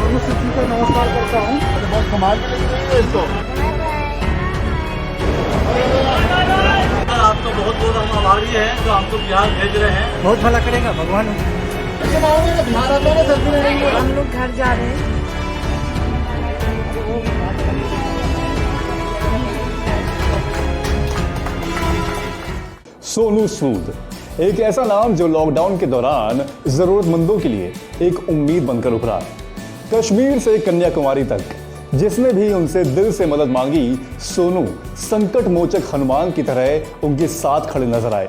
सोनू सूद जी को नमस्कार करता हूँ। बहुत कमाल की लगी है इसको। आप तो बहुत बहुत हम आभारी हैं जो हमको बिहार भेज रहे हैं। बहुत भला करेगा भगवान। बिहार आते हैं सेल्फी लेने के लिए। हम लोग घर जा रहे हैं। सोनू सूद, एक ऐसा नाम जो लॉकडाउन के दौरान जरूरतमंदों के लिए एक उम्मीद बनकर उभरा। कश्मीर से कन्याकुमारी तक जिसने भी उनसे दिल से मदद मांगी, सोनू संकट मोचक हनुमान की तरह उनके साथ खड़े नजर आए।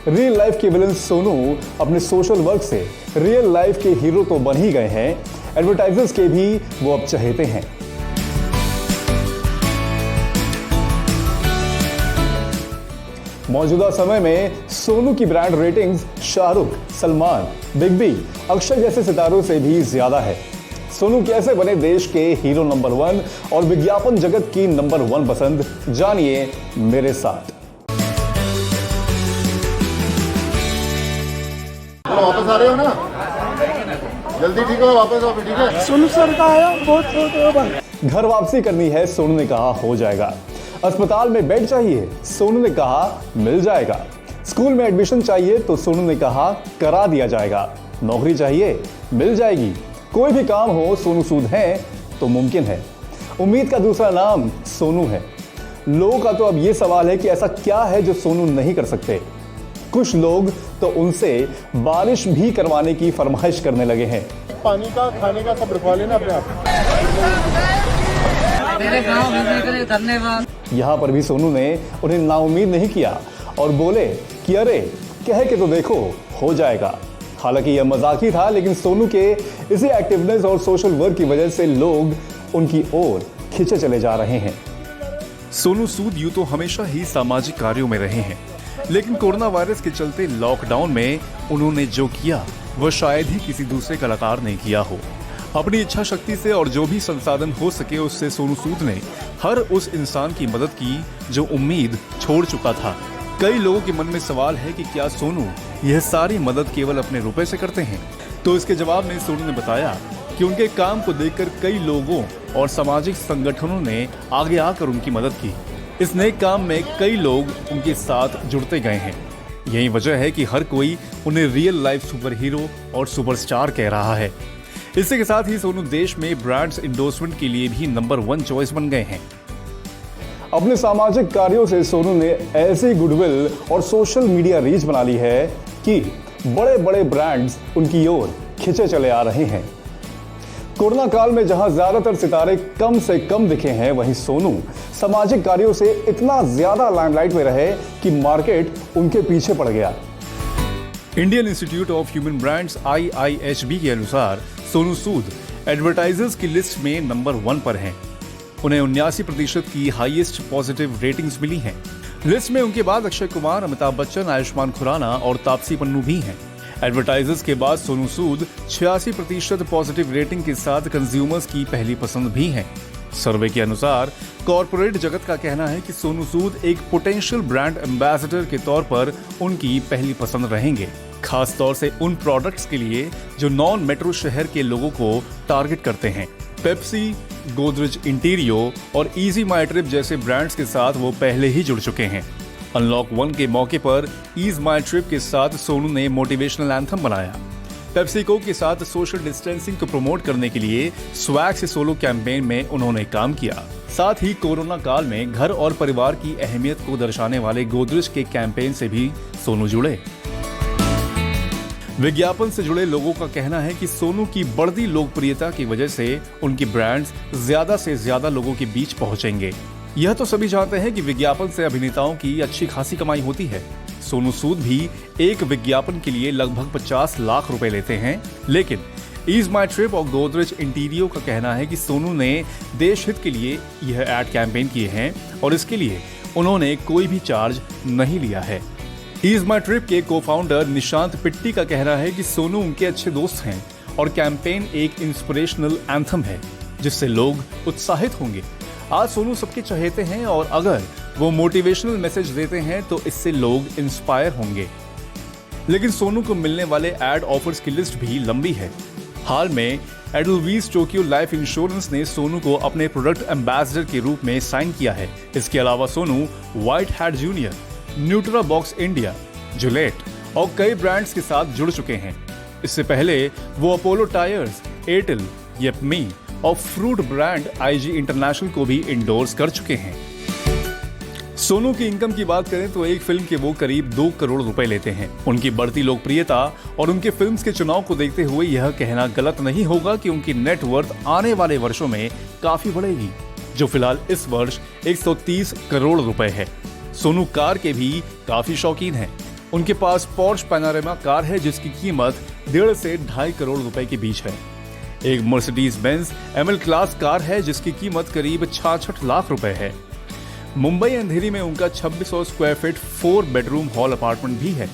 रियल लाइफ के विलन सोनू अपने सोशल वर्क से रियल लाइफ के हीरो तो बन ही गए हैं, एडवर्टाइजर्स के भी वो अब चहेते हैं। मौजूदा समय में सोनू की brand ratings Shahrukh, Salman, big B, Akshay जैसे सितारों से भी ज्यादा है। सोनू कैसे बने देश के हीरो नंबर 1 और विज्ञापन जगत की नंबर 1 पसंद, जानिए मेरे साथ। वापस आ रहे हो ना? जल्दी ठीक हो, वापस आओ, ठीक है? सोनू सर का आया बहुत घर वापसी करनी है, सोनू ने कहा हो जाएगा। अस्पताल में बेड चाहिए, सोनू ने कहा मिल जाएगा। स्कूल में एडमिशन चाहिए तो सोनू ने कहा करा दिया जाएगा। नौकरी चाहिए, मिल जाएगी। कोई भी काम हो, सोनू सूद हैं तो मुमकिन है। उम्मीद का दूसरा नाम सोनू है। लोगों का तो अब ये सवाल है कि ऐसा क्या है जो सोनू नहीं कर सकते। कुछ लोग तो उनसे बारिश भी करवाने की फरमाइश करने लगे हैं। पानी का, खाने का सब रखवा लेना अपने आप। मेरे गांव भेजने के लिए धन्यवाद। यहाँ पर भी सोनू ने उन्हें नाउम्मीद नहीं किया और बोले कि अरे कह के तो देखो हो जाएगा। हालांकि यह मजाक ही था, लेकिन सोनू के इसी एक्टिवनेस और सोशल वर्क की वजह से लोग उनकी ओर खिंचे चले जा रहे हैं। सोनू सूद यूं तो हमेशा ही सामाजिक कार्यों में रहे हैं, लेकिन कोरोना वायरस के चलते लॉकडाउन में उन्होंने जो किया वह शायद ही किसी दूसरे कलाकार ने किया हो। अपनी इच्छा शक्ति से और जो भी संसाधन हो सके उससे सोनू सूद ने हर उस इंसान की मदद की जो उम्मीद छोड़ चुका था। कई लोगों के मन में सवाल है कि क्या सोनू यह सारी मदद केवल अपने रुपए से करते हैं? तो इसके जवाब में सोनू ने बताया कि उनके काम को देखकर कई लोगों और सामाजिक संगठनों ने आगे आकर उनकी मदद की। इस नए काम में कई लोग उनके साथ जुड़ते गए हैं। यही वजह है कि हर कोई उन्हें रियल लाइफ सुपर हीरो और सुपरस्टार कह रहा है। इसी के साथ ही सोनू देश में ब्रांड्स इंडोर्समेंट के लिए भी नंबर 1 चॉइस बन गए हैं। अपने सामाजिक कार्यों से सोनू ने ऐसी गुडविल और सोशल मीडिया रीच बना ली है कि बड़े बड़े ब्रांड्स उनकी ओर खिंचे चले आ रहे हैं। कोरोना काल में जहां ज्यादातर सितारे कम से कम दिखे हैं, वहीं सोनू सामाजिक कार्यों से इतना ज्यादा लाइमलाइट में रहे कि मार्केट उनके पीछे पड़ गया। Indian institute of human brands IIHB के अनुसार सोनू सूद एडवर्टाइजर्स की लिस्ट में नंबर 1 पर हैं। उन्हें 79% की हाईएस्ट पॉजिटिव रेटिंग्स मिली हैं। लिस्ट में उनके बाद अक्षय कुमार, अमिताभ बच्चन, आयुष्मान खुराना और तापसी पन्नू भी हैं। एडवर्टाइजर्स के बाद सोनू सूद 86% पॉजिटिव रेटिंग के साथ कंज्यूमर्स की पहली पसंद भी हैं। सर्वे के अनुसार कॉर्पोरेट जगत का कहना है कि सोनू सूद एक पोटेंशियल ब्रांड एम्बेसडर के तौर पर उनकी पहली पसंद रहेंगे, खास तौर से उन प्रोडक्ट्स के लिए जो नॉन मेट्रो शहर के लोगों को टारगेट करते हैं। पेप्सी, गोदरेज इंटीरियो और इजी माई ट्रिप जैसे ब्रांड्स के साथ वो पहले ही जुड़ चुके हैं। अनलॉक 1 के मौके पर ईज माई ट्रिप के साथ सोनू ने मोटिवेशनल एंथम बनाया। पेप्सिको के साथ सोशल डिस्टेंसिंग को प्रमोट करने के लिए स्वैग से सोलो कैंपेन में उन्होंने काम किया। साथ ही कोरोना काल में घर और परिवार की अहमियत को दर्शाने वाले गोदरेज के कैंपेन से भी सोनू जुड़े। विज्ञापन से जुड़े लोगों का कहना है कि सोनू की बढ़ती लोकप्रियता की वजह से उनकी ब्रांड्स ज्यादा से ज्यादा लोगों के बीच पहुंचेंगे। यह तो सभी जानते हैं कि विज्ञापन से अभिनेताओं की अच्छी खासी कमाई होती है। सोनू सूद भी एक विज्ञापन के लिए लगभग 50 लाख रुपए लेते हैं, लेकिन ईज माई ट्रिप और गोदरेज इंटीरियो का कहना है कि सोनू ने देश हित के लिए यह एड कैंपेन किए हैं और इसके लिए उन्होंने कोई भी चार्ज नहीं लिया है। ईज माई ट्रिप के को-फाउंडर निशांत पिट्टी का कहना है कि सोनू उनके अच्छे दोस्त हैं और कैंपेन एक इंस्पिरेशनल एंथम है जिससे लोग उत्साहित होंगे। आज सोनू सबके चहेते हैं और अगर वो मोटिवेशनल मैसेज देते हैं तो इससे लोग इंस्पायर होंगे। लेकिन सोनू को मिलने वाले एड ऑफर्स की लिस्ट भी लंबी है। हाल में एडलवीज टोक्यो लाइफ इंश्योरेंस ने सोनू को अपने प्रोडक्ट एम्बेसडर के रूप में साइन किया है। इसके अलावा सोनू white hat junior, Nutrabox India, Gillette और कई ब्रांड्स के साथ जुड़ चुके हैं। इससे पहले वो अपोलो टायर्स, एयरटेल, येपमी और फ्रूट ब्रांड आईजी इंटरनेशनल को भी इंडोर्स कर चुके हैं। सोनू की इनकम की बात करें तो एक फिल्म के वो करीब 2 करोड़ रुपए लेते हैं। उनकी बढ़ती लोकप्रियता और उनके फिल्म्स के चुनाव को देखते हुए यह कहना गलत नहीं होगा कि उनकी नेटवर्थ आने वाले वर्षों में काफी बढ़ेगी, जो फिलहाल इस वर्ष 130 करोड़ रुपए है। सोनू कार के भी काफी शौकीन हैं। उनके पास पोर्श पैनोरामा कार है जिसकी कीमत 1.5 से 2.5 करोड़ रुपए के बीच है। एक Mercedes Benz ML class car है जिसकी कीमत करीब 66 लाख रुपए है। मुंबई अंधेरी में उनका 2600 square feet 4 bedroom hall apartment भी है।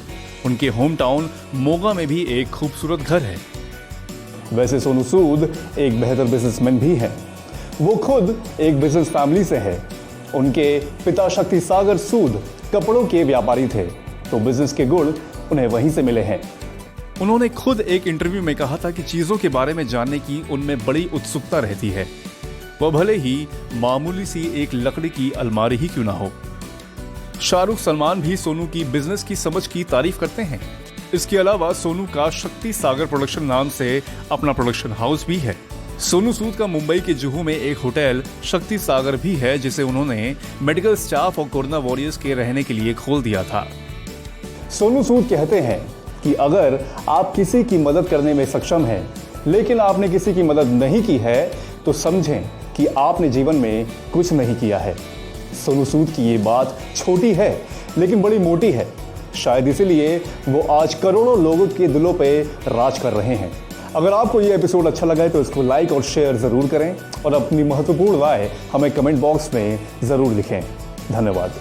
उनके होम टाउन मोगा में भी एक खूबसूरत घर है। वैसे सोनू सूद एक बेहतर बिजनेसमैन भी है। वो खुद एक बिजनेस फैमिली से है। उनके पिता शक्ति सागर सूद कपड़ों के व्यापारी थे, तो बिजनेस के गुण उन्हें वहीं से मिले हैं। उन्होंने खुद एक इंटरव्यू में कहा था कि चीजों के बारे में जानने की उनमें बड़ी उत्सुकता रहती है, वह भले ही मामूली सी एक लकड़ी की अलमारी ही क्यों ना हो। शाहरुख सलमान भी सोनू की बिजनेस की समझ की तारीफ करते हैं। इसके अलावा सोनू का शक्ति सागर प्रोडक्शन नाम से अपना प्रोडक्शन हाउस भी है। सोनू सूद का मुंबई के जुहू में एक होटल शक्ति सागर भी है, जिसे उन्होंने मेडिकल स्टाफ और कोरोना वॉरियर्स के रहने के लिए खोल दिया था। सोनू सूद कहते हैं कि अगर आप किसी की मदद करने में सक्षम हैं, लेकिन आपने किसी की मदद नहीं की है, तो समझें कि आपने जीवन में कुछ नहीं किया है। सोनू सूद की ये बात छोटी है लेकिन बड़ी मोटी है। शायद इसीलिए वो आज करोड़ों लोगों के दिलों पे राज कर रहे हैं। अगर आपको ये एपिसोड अच्छा लगा है तो इसको लाइक और शेयर जरूर करें और अपनी महत्वपूर्ण राय हमें कमेंट बॉक्स में जरूर लिखें। धन्यवाद।